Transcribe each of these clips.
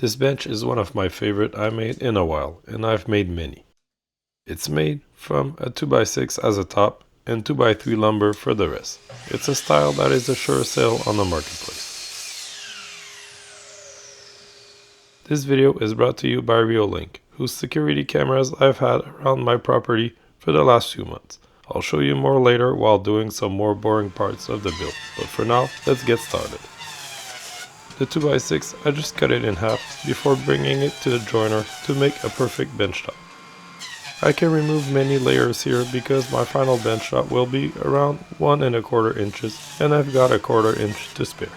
This bench is one of my favorite I made in a while, and I've made many. It's made from a 2x6 as a top and 2x3 lumber for the rest. It's a style that is a sure sale on the marketplace. This video is brought to you by Reolink, whose security cameras I've had around my property for the last few months. I'll show you more later while doing some more boring parts of the build, but for now, let's get started. The 2x6, I just cut it in half before bringing it to the joiner to make a perfect bench top. I can remove many layers here because my final bench top will be around 1¼ inches and I've got 1/4 inch to spare.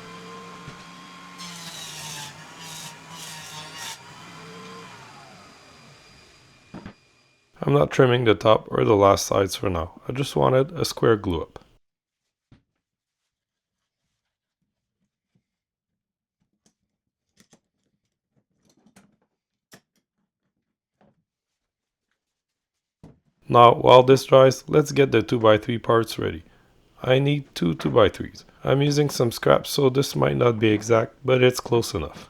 I'm not trimming the top or the last sides for now, I just wanted a square glue up. Now, while this dries, let's get the 2x3 parts ready. I need two 2x3s. I'm using some scraps, so this might not be exact, but it's close enough.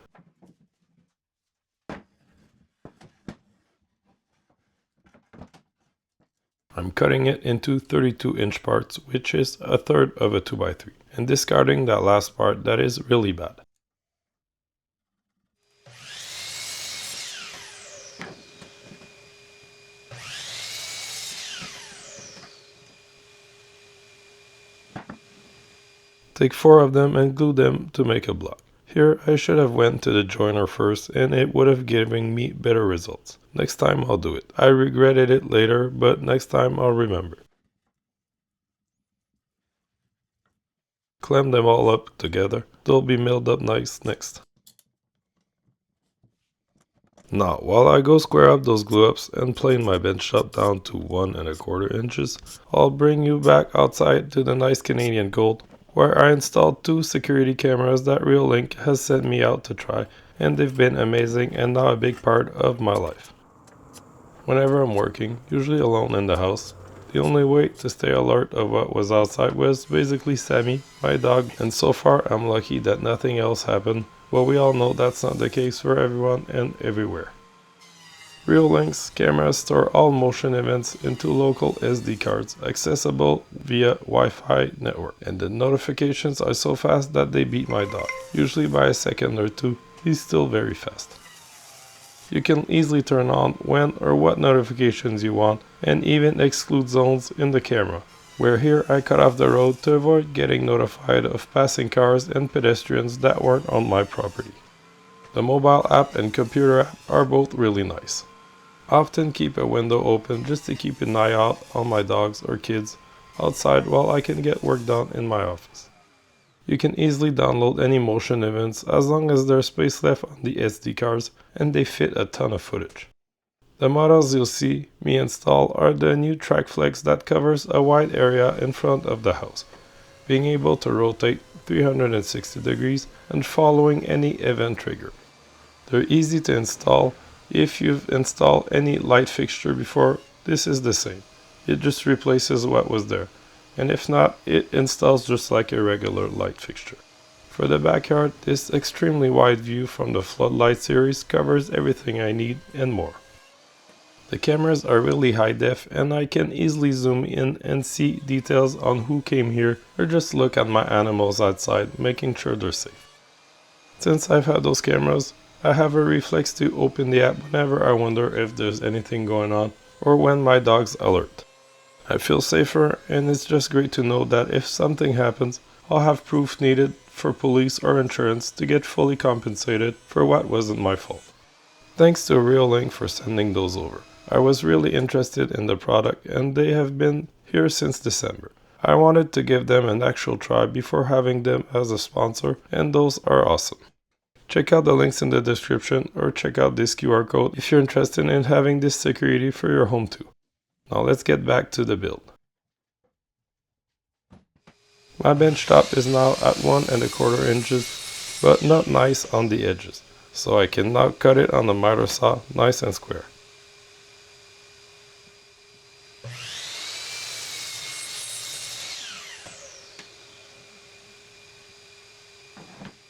I'm cutting it into 32-inch parts, which is 1/3 of a 2x3, and discarding that last part that is really bad. Take 4 of them and glue them to make a block. Here I should have went to the joiner first and it would have given me better results. Next time I'll do it. I regretted it later, but next time I'll remember. Clamp them all up together. They'll be milled up nice next. Now, while I go square up those glue ups and plane my bench top down to 1¼ inches, I'll bring you back outside to the nice Canadian cold, where I installed 2 security cameras that Reolink has sent me out to try, and they've been amazing and now a big part of my life. Whenever I'm working, usually alone in the house, the only way to stay alert of what was outside was basically Sammy, my dog, and so far I'm lucky that nothing else happened, but we all know that's not the case for everyone and everywhere. Reolink's cameras store all motion events into local SD cards accessible via Wi-Fi network, and the notifications are so fast that they beat my dog. Usually by a second or two, he's still very fast. You can easily turn on when or what notifications you want and even exclude zones in the camera, where here I cut off the road to avoid getting notified of passing cars and pedestrians that weren't on my property. The mobile app and computer app are both really nice. I often keep a window open just to keep an eye out on my dogs or kids outside while I can get work done in my office. You can easily download any motion events as long as there's space left on the SD cards and they fit a ton of footage. The models you'll see me install are the new TrackFlex that covers a wide area in front of the house, being able to rotate 360 degrees and following any event trigger. They're easy to install. If you've installed any light fixture before, this is the same. It just replaces what was there. And if not, it installs just like a regular light fixture. For the backyard, this extremely wide view from the floodlight series covers everything I need and more. The cameras are really high def and I can easily zoom in and see details on who came here or just look at my animals outside, making sure they're safe. Since I've had those cameras, I have a reflex to open the app whenever I wonder if there's anything going on or when my dog's alert. I feel safer and it's just great to know that if something happens, I'll have proof needed for police or insurance to get fully compensated for what wasn't my fault. Thanks to Reolink for sending those over. I was really interested in the product and they have been here since December. I wanted to give them an actual try before having them as a sponsor, and those are awesome. Check out the links in the description or check out this QR code if you're interested in having this security for your home too. Now let's get back to the build. My bench top is now at 1¼ inches, but not nice on the edges, so I can now cut it on the miter saw nice and square.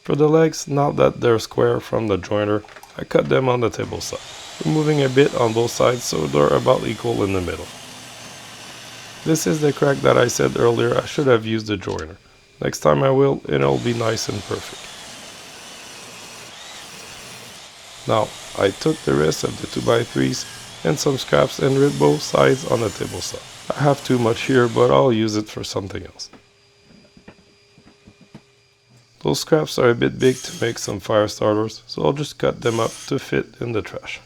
For the legs, now that they're square from the joiner, I cut them on the table side, removing a bit on both sides so they're about equal in the middle. This is the crack that I said earlier I should have used a joiner. Next time I will, it'll be nice and perfect. Now, I took the rest of the 2x3s and some scraps and ripped both sides on the table saw. I have too much here, but I'll use it for something else. Those scraps are a bit big to make some fire starters, so I'll just cut them up to fit in the trash.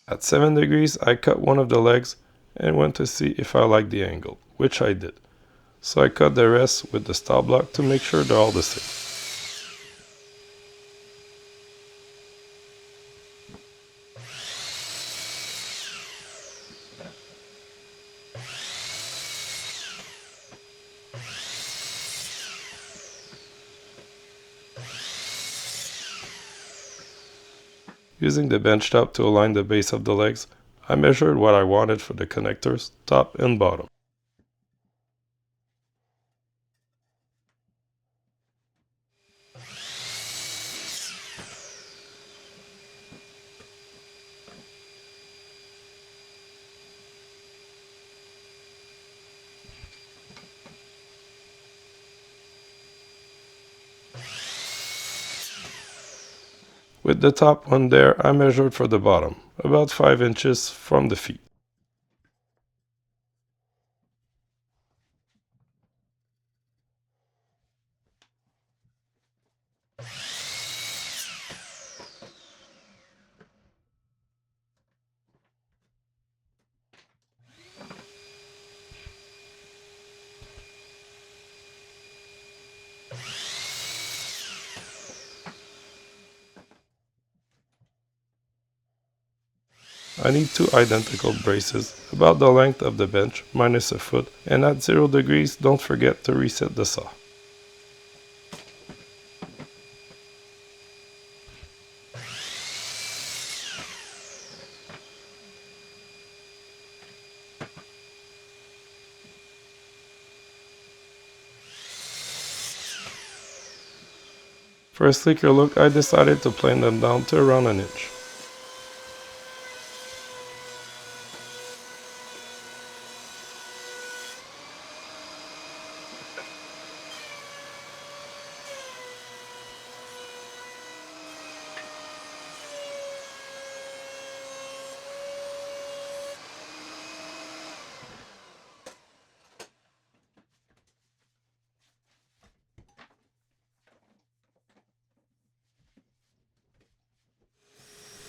At 7 degrees, I cut one of the legs and went to see if I liked the angle, which I did. So I cut the rest with the stop block to make sure they're all the same. Using the bench top to align the base of the legs, I measured what I wanted for the connectors, top and bottom. With the top one there, I measured for the bottom, about 5 inches from the feet. I need 2 identical braces, about the length of the bench, minus a foot, and at 0 degrees, don't forget to reset the saw. For a sleeker look, I decided to plane them down to around an inch.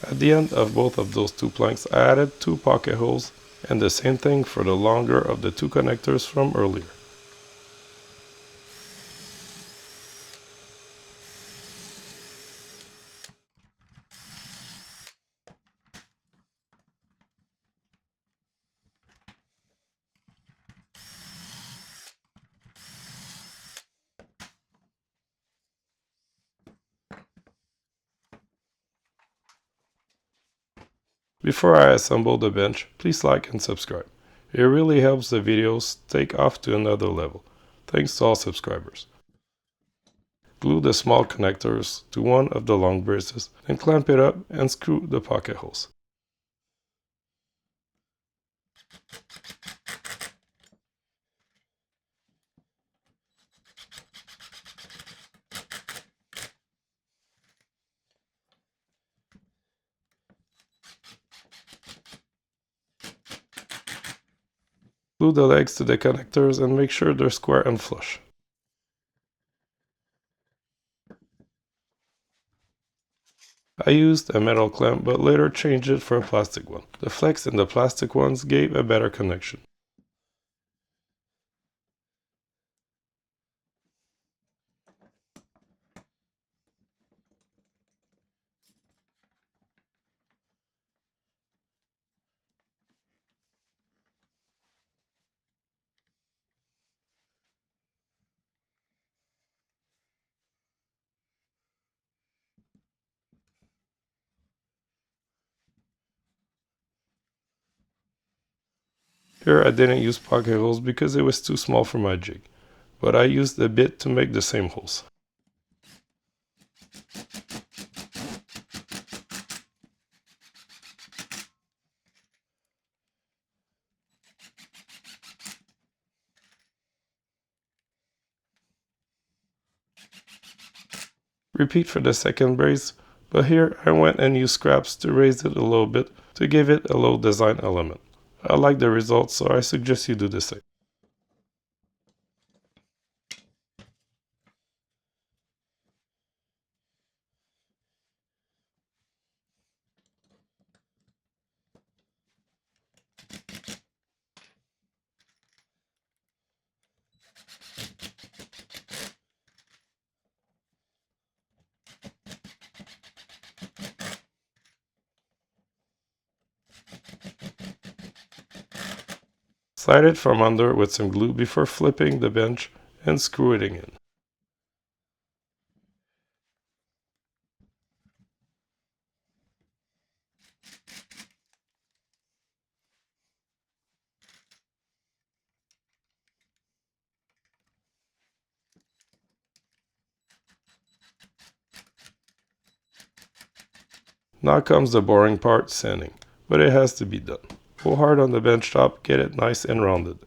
At the end of both of those 2 planks, I added 2 pocket holes, and the same thing for the longer of the 2 connectors from earlier. Before I assemble the bench, please like and subscribe. It really helps the videos take off to another level. Thanks to all subscribers. Glue the small connectors to one of the long braces, then clamp it up and screw the pocket holes. Glue the legs to the connectors and make sure they're square and flush. I used a metal clamp but later changed it for a plastic one. The flex in the plastic ones gave a better connection. Here I didn't use pocket holes because it was too small for my jig, but I used a bit to make the same holes. Repeat for the second brace, but here I went and used scraps to raise it a little bit to give it a little design element. I like the results, so I suggest you do the same. Slide it from under with some glue before flipping the bench and screw it in. Now comes the boring part, sanding, but it has to be done. Go hard on the bench top, get it nice and rounded.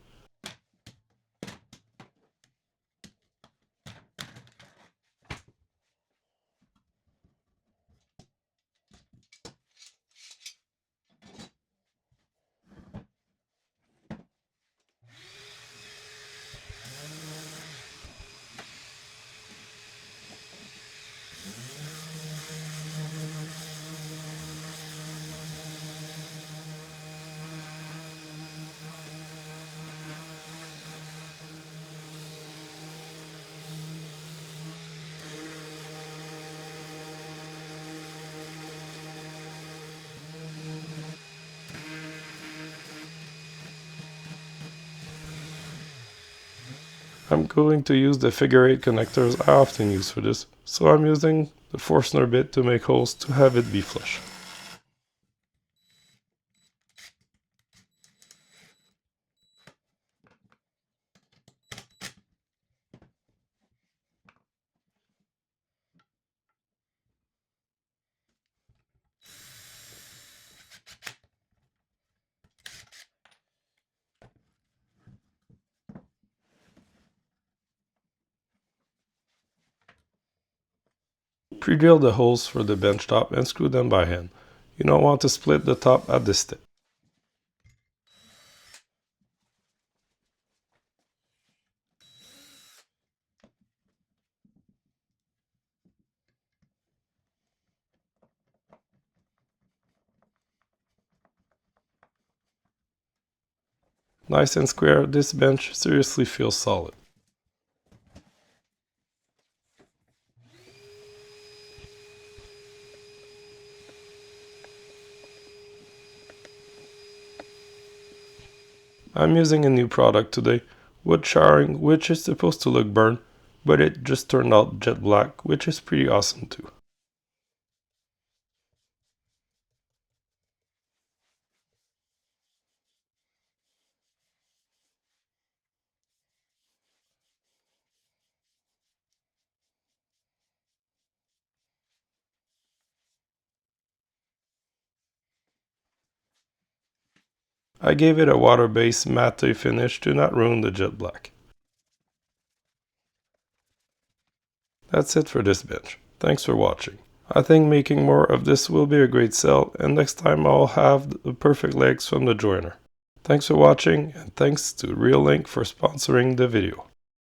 I'm going to use the figure 8 connectors I often use for this, so I'm using the Forstner bit to make holes to have it be flush. Pre-drill the holes for the bench top and screw them by hand. You don't want to split the top at this step. Nice and square, this bench seriously feels solid. I'm using a new product today, wood showering, which is supposed to look burnt, but it just turned out jet black, which is pretty awesome too. I gave it a water-based matte finish to not ruin the jet black. That's it for this bench. Thanks for watching. I think making more of this will be a great sell, and next time I'll have the perfect legs from the joiner. Thanks for watching, and thanks to Real Link for sponsoring the video.